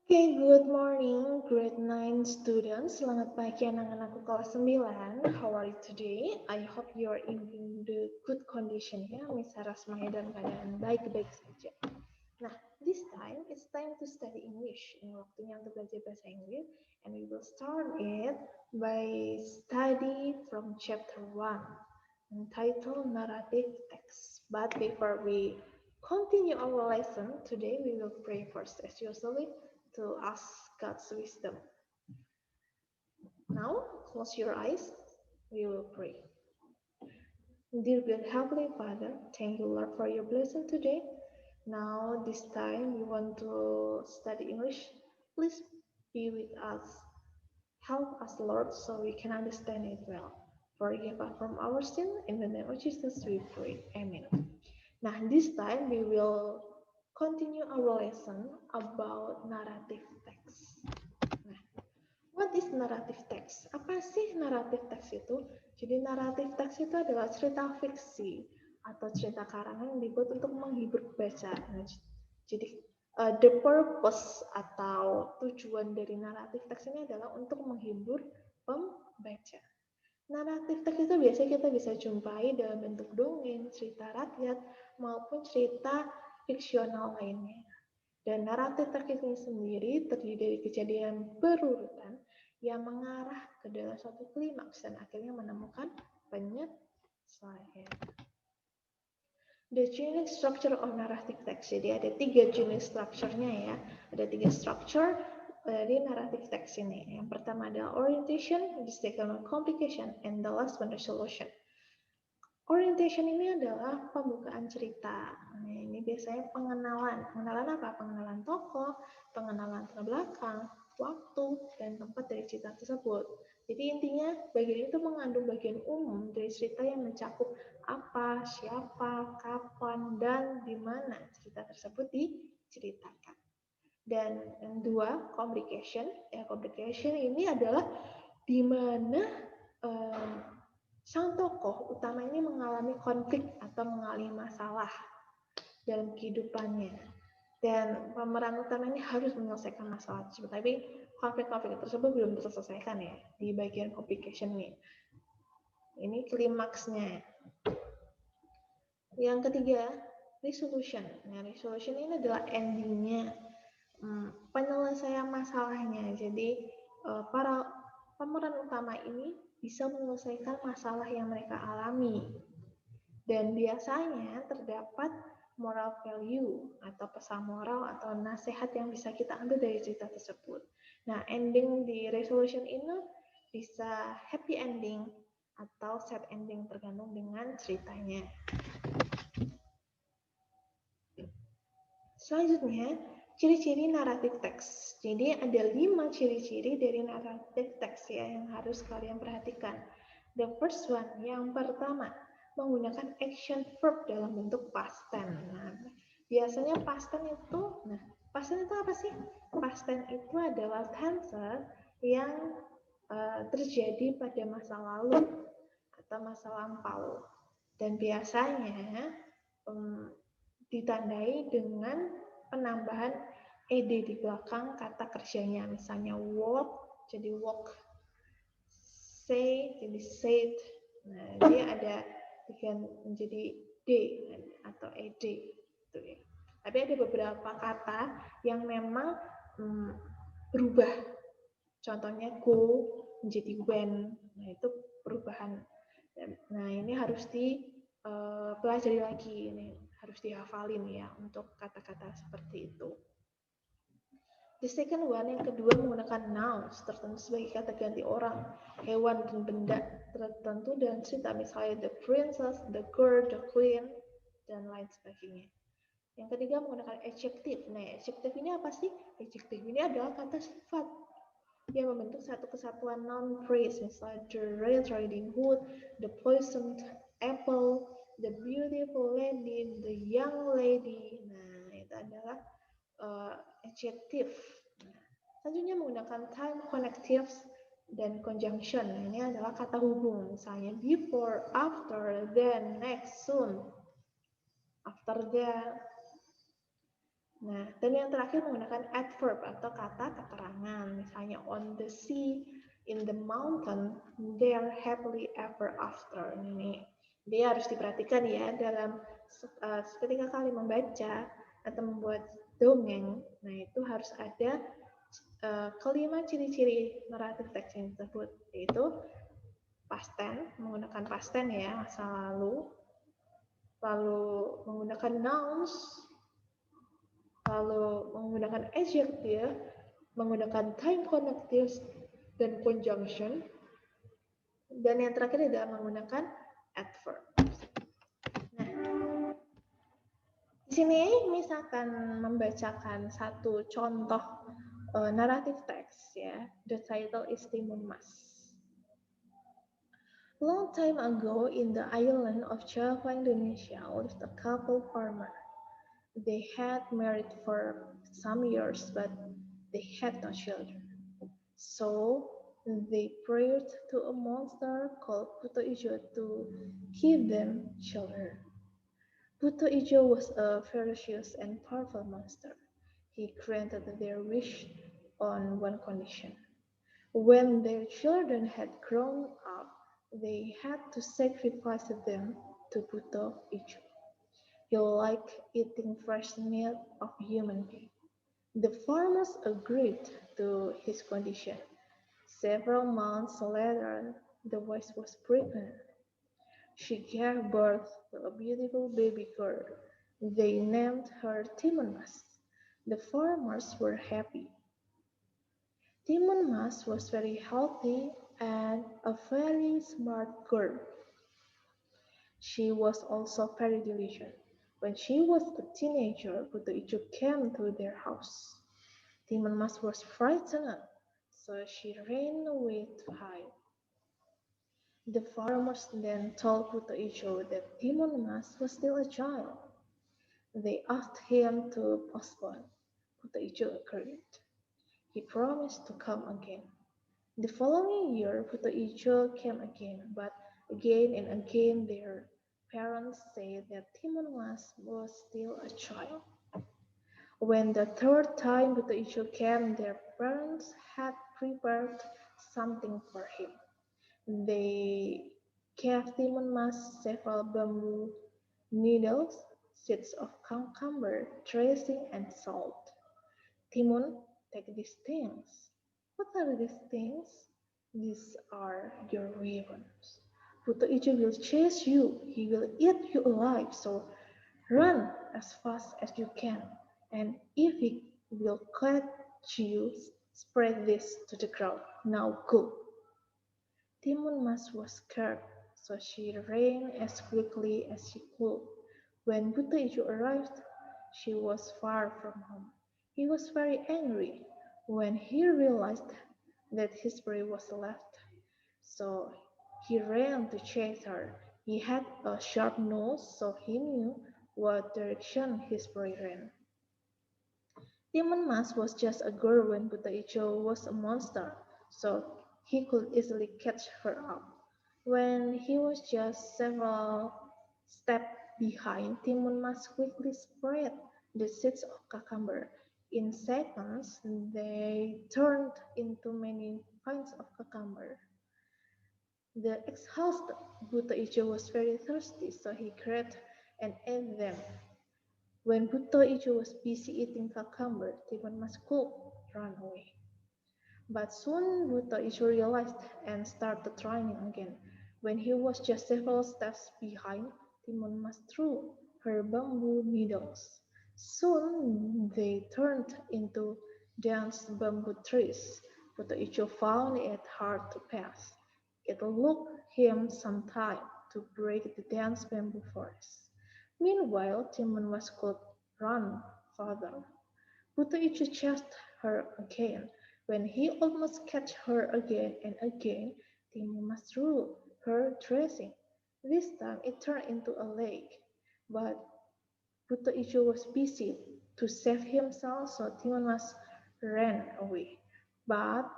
Okay, good morning, grade 9 students. Selamat pagi anak-anakku kelas 9. How are you today? I hope you are in the good condition ya. Miss Harasmaya dan keadaan baik-baik saja. Nah, this time it's time to study English. Ini waktunya untuk belajar bahasa Inggris. And we will start it by study from chapter 1 entitled Narrative Text. But before we continue our lesson, today we will pray first as usually to ask God's wisdom. Now, close your eyes. We will pray. Dear God, Heavenly Father, thank you, Lord, for your blessing today. Now, this time we want to study English. Please be with us. Help us, Lord, so we can understand it well. Forgive us from our sin. In the name of Jesus, we pray. Amen. Nah, this time we will continue our lesson about narrative text. Nah, what is narrative text? Apa sih narrative text itu? Jadi narrative text itu adalah cerita fiksi atau cerita karangan yang dibuat untuk menghibur pembaca. Nah, jadi the purpose atau tujuan dari narrative text ini adalah untuk menghibur pembaca. Naratif teks itu biasanya kita bisa jumpai dalam bentuk dongeng, cerita rakyat, maupun cerita fiksional lainnya. Dan naratif teks ini sendiri terdiri dari kejadian berurutan yang mengarah ke dalam suatu klimaks dan akhirnya menemukan penyelesaian. The unique structure of narrative text. Jadi ada 3 jenis strukturnya ya. Ada 3 structure dari narrative text ini. Yang pertama adalah orientation, the second one complication, and the last one resolution. Orientation ini adalah pembukaan cerita. Nah, ini biasanya pengenalan. Pengenalan apa? Pengenalan tokoh, pengenalan latar belakang, waktu, dan tempat dari cerita tersebut. Jadi intinya bagian itu mengandung bagian umum dari cerita yang mencakup apa, siapa, kapan, dan di mana cerita tersebut diceritakan. Dan yang dua, complication. Ya, complication ini adalah di mana sang tokoh utama ini mengalami konflik atau mengalami masalah dalam kehidupannya. Dan pemeran utama ini harus menyelesaikan masalah tersebut. Tapi konflik-konflik tersebut belum terselesaikan ya di bagian complication ini. Ini klimaksnya. Yang ketiga, resolution. Nah, resolution ini adalah endingnya, penyelesaian masalahnya. Jadi para pemeran utama ini bisa menyelesaikan masalah yang mereka alami. Dan biasanya terdapat moral value atau pesan moral atau nasihat yang bisa kita ambil dari cerita tersebut. Nah, ending di resolution ini bisa happy ending atau sad ending tergantung dengan ceritanya. Selanjutnya, ciri-ciri naratif teks. Jadi ada 5 ciri-ciri dari naratif teks ya yang harus kalian perhatikan. The first one, yang pertama, menggunakan action verb dalam bentuk past tense. Nah, biasanya past tense itu, past tense itu apa sih? Past tense itu adalah tense yang terjadi pada masa lalu atau masa lampau. Dan biasanya ditandai dengan penambahan ed di belakang kata kerjanya. Misalnya walk jadi walk, say jadi said. Nah, dia ada menjadi d atau ed gitu ya. Tapi ada beberapa kata yang memang berubah. Contohnya go menjadi when. Nah, itu perubahan. Nah, ini harus dipelajari lagi, ini harus dihafalin ya untuk kata-kata seperti itu. The second one, yang kedua, menggunakan nouns tertentu sebagai kata ganti orang, hewan, dan benda tertentu dan cerita, misalnya the princess, the girl, the queen, dan lain sebagainya. Yang ketiga, menggunakan adjective. Nah, adjective ini apa sih? Adjective ini adalah kata sifat yang membentuk satu kesatuan noun phrase, misalnya the red riding hood, the poisoned apple, the beautiful lady, the young lady. Nah, itu adalah adjective. Nah, selanjutnya menggunakan time connectives dan conjunction. Ini adalah kata hubung, misalnya before, after, then, next, soon, after that. Nah, dan yang terakhir menggunakan adverb atau kata keterangan. Misalnya on the sea, in the mountain, they are happily ever after. Ini dia harus diperhatikan ya dalam ketika kali membaca atau membuat dongeng. Nah, itu harus ada kelima ciri-ciri naratif teks yang tersebut, yaitu past tense, menggunakan past tense ya, masa lalu menggunakan nouns, lalu menggunakan adjective, menggunakan time connectives dan conjunction, dan yang terakhir adalah menggunakan adverb. Nah, di sini misalkan membacakan satu contoh naratif teks ya. The title is Timun Mas. Long time ago in the island of Java, Indonesia, lived a couple farmer. They had married for some years, but they had no children. So they prayed to a monster called Buto Ijo to give them children. Buto Ijo was a ferocious and powerful monster. He granted their wish on one condition. When their children had grown up, they had to sacrifice them to Buto Ijo. He liked eating fresh meat of human beings. The farmers agreed to his condition. Several months later, the wife was pregnant. She gave birth to a beautiful baby girl. They named her Timun Mas. The farmers were happy. Timun Mas was very healthy and a very smart girl. She was also very diligent. When she was a teenager, Buto Ijo came to their house. Timun Mas was frightened, so she ran away to hide. The farmers then told Buto Ijo that Timun Mas was still a child. They asked him to postpone. Buto Ijo agreed. He promised to come again. The following year, Buto Ijo came again, but again and again their parents said that Timun Mas was still a child. When the third time Buto Ijo came, their parents had prepared something for him. They gave Timun Mas several bamboo needles, seeds of cucumber, dressing, and salt. Timun, take these things. What are these things? These are your weapons. Buto Ijo will chase you. He will eat you alive. So run as fast as you can. And if he will catch you, spread this to the ground. Now go. Timun Mas was scared, so she ran as quickly as she could. When Buto Ijo arrived, she was far from home. He was very angry when he realized that his prey was left, so he ran to chase her. He had a sharp nose, so he knew what direction his prey ran. Timun Mas was just a girl when Buto Ijo was a monster, so he could easily catch her up. When he was just several steps behind, Timun Mas quickly spread the seeds of cucumber. In seconds, they turned into many kinds of cucumber. The exhausted Buto Ijo was very thirsty, so he grabbed and ate them. When Buto Ijo was busy eating cucumber, Timun Mas could run away. But soon Buto Ijo realized and started running again. When he was just several steps behind, Timun Mas threw her bamboo needles. Soon they turned into dense bamboo trees. Buto Ijo found it hard to pass. It took him some time to break the dense bamboo forest. Meanwhile, Timun Mas could run farther. Buto Ijo chased her again. When he almost caught her again and again, Timun Mas threw her dressing. This time it turned into a lake, but Buto Ijo was busy to save himself, so Timun Mas ran away. But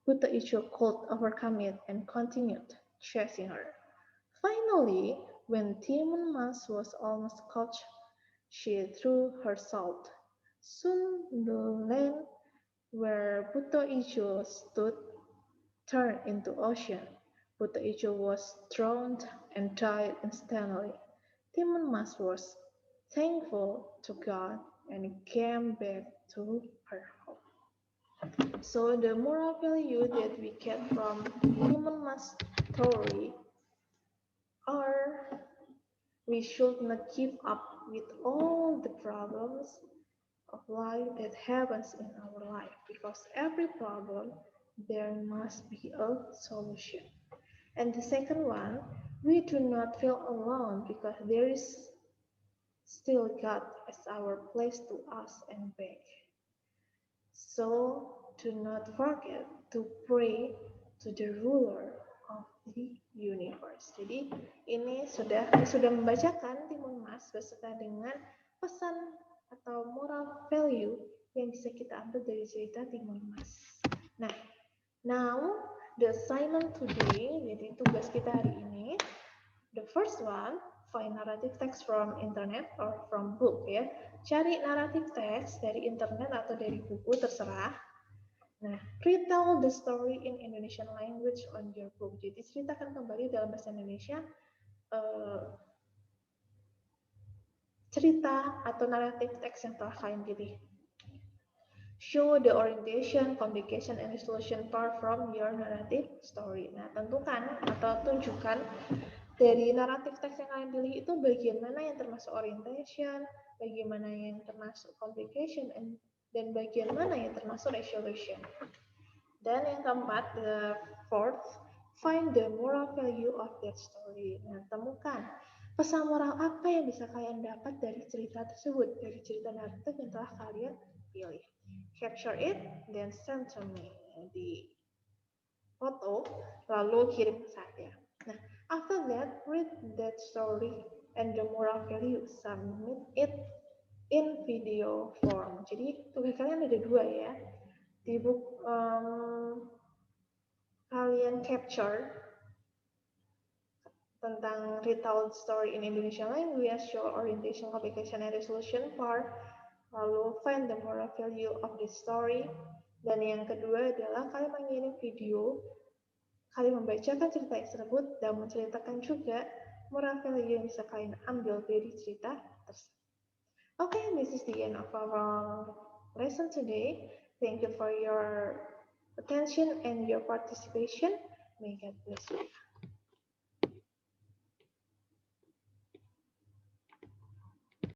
Buto Ijo could overcome it and continued chasing her. Finally, when Timun Mas was almost caught, she threw her salt. Soon the land where Buto Ijo stood turned into ocean. Buto Ijo was drowned and died instantly. Timun Mas was thankful to God and came back to her home. So the moral value that we get from Timun Mas story are we should not give up with all the problems of life that happens in our life, because every problem there must be a solution. And the second one, we do not feel alone because there is still God as our place to us and back. So do not forget to pray to the ruler of the universe. Jadi ini sudah membacakan Timun Mas beserta dengan pesan atau moral value yang bisa kita ambil dari cerita Timun Mas. Nah, now the assignment today, jadi tugas kita hari ini, the first one, find narrative text from internet or from book ya. Cari naratif teks dari internet atau dari buku terserah. Nah, retell the story in Indonesian language on your book. Jadi ceritakan kembali dalam bahasa Indonesia cerita atau naratif teks yang telah kalian pilih. Show the orientation, complication, and resolution part from your narrative story. Nah, tentukan atau tunjukkan dari naratif teks yang kalian pilih itu bagian mana yang termasuk orientation, bagian mana yang termasuk complication, dan bagian mana yang termasuk resolution. Dan yang keempat, the fourth, find the moral value of that story. Nah, temukan pesan moral apa yang bisa kalian dapat dari cerita tersebut, dari cerita naratif yang telah kalian pilih. Capture it, then send to me di foto, lalu kirim ke saya. Nah, after that, read that story and the moral value, submit it in video form. Jadi tugas kalian ada dua ya. Di book kalian capture tentang retold story in Indonesian language, show orientation, complication, and resolution part, lalu find the moral value of the story, dan yang kedua adalah kalian mengirim video, kalian membacakan cerita tersebut dan menceritakan juga moral value yang bisa kalian ambil dari cerita tersebut. Okay, this is the end of our lesson today. Thank you for your attention and your participation. May God bless you.